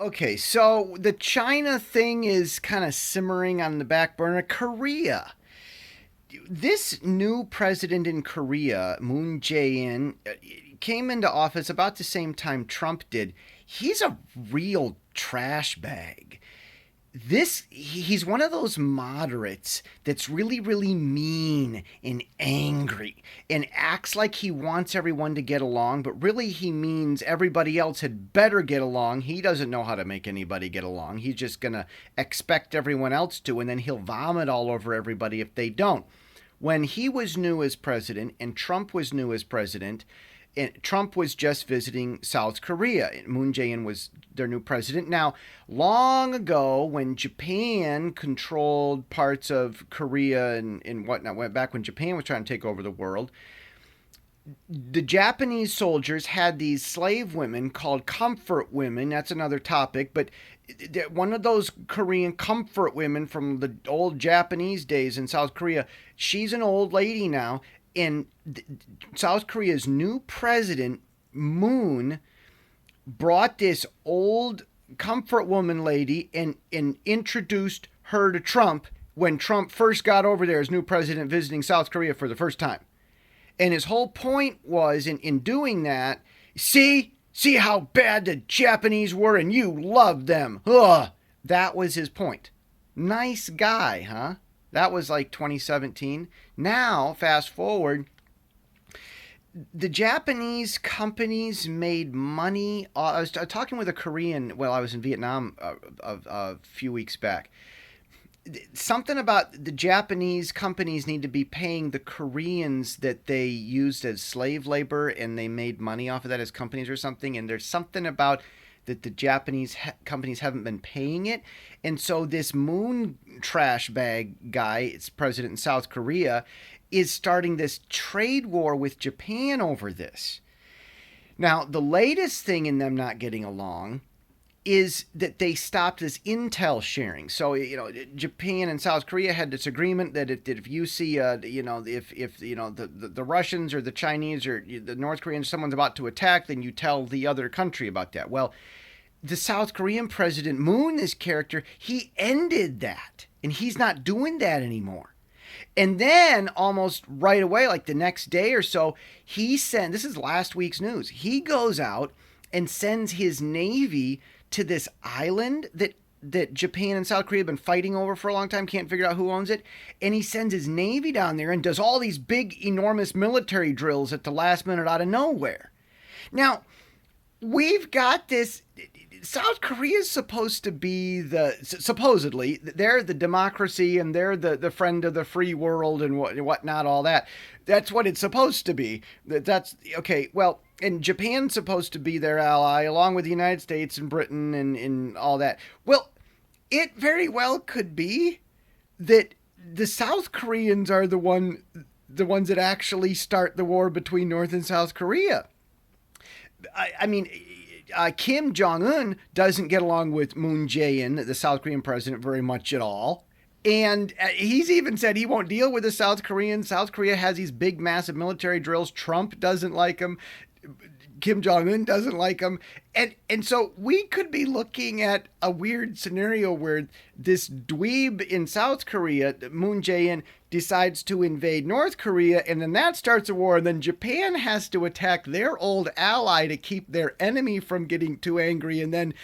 Okay, so the China thing is kind of simmering on the back burner. Korea. This new president in Korea, Moon Jae-in, came into office about the same time Trump did. He's a real trash bag. He's one of those moderates that's really mean and angry and acts like he wants everyone to get along, but really he means everybody else had better get along. He doesn't know how to make anybody get along. He's just going to expect everyone else to, and then he'll vomit all over everybody if they don't. When he was new as president and Trump was new as president, and Trump was just visiting South Korea. Moon Jae-in was their new president. Now, long ago, when Japan controlled parts of Korea and whatnot, went back when Japan was trying to take over the world, the Japanese soldiers had these slave women called comfort women. That's another topic, but one of those Korean comfort women from the old Japanese days in South Korea, she's an old lady now, and South Korea's new president, Moon, brought this old comfort woman lady and introduced her to Trump when Trump first got over there as new president visiting South Korea for the first time. And his whole point was in doing that, see how bad the Japanese were and you loved them. Ugh. That was his point. Nice guy, huh? That was like 2017. Now, fast forward, the Japanese companies made money. I was talking with a Korean while I was in Vietnam a few weeks back. Something about the Japanese companies need to be paying the Koreans that they used as slave labor and they made money off of that as companies or something. And there's something about that the Japanese companies haven't been paying it. And so this Moon trash bag guy, it's president in South Korea, is starting this trade war with Japan over this. Now, the latest thing in them not getting along is that they stopped this intel sharing. So, Japan and South Korea had this agreement that if you see, the Russians or the Chinese or the North Koreans, someone's about to attack, then you tell the other country about that. Well, the South Korean president, Moon, this character, he ended that. And he's not doing that anymore. And then almost right away, like the next day or so, this is last week's news, he goes out and sends his Navy to this island that Japan and South Korea have been fighting over for a long time, can't figure out who owns it. And he sends his Navy down there and does all these big, enormous military drills at the last minute out of nowhere. Now, we've got this. South Korea is supposed to be supposedly, they're the democracy and they're the friend of the free world and whatnot, all that. That's what it's supposed to be. That's, okay, well, and Japan's supposed to be their ally, along with the United States and Britain and all that. Well, it very well could be that the South Koreans are the ones that actually start the war between North and South Korea. I mean, Kim Jong-un doesn't get along with Moon Jae-in, the South Korean president, very much at all. And he's even said he won't deal with the South Koreans. South Korea has these big, massive military drills. Trump doesn't like them. Kim Jong-un doesn't like him. And so we could be looking at a weird scenario where this dweeb in South Korea, Moon Jae-in, decides to invade North Korea, and then that starts a war, and then Japan has to attack their old ally to keep their enemy from getting too angry, and then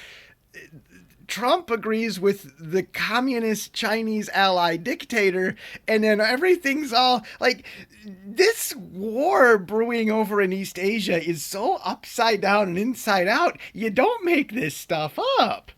Trump agrees with the communist Chinese ally dictator, and then everything's all like, this war brewing over in East Asia is so upside down and inside out. You don't make this stuff up.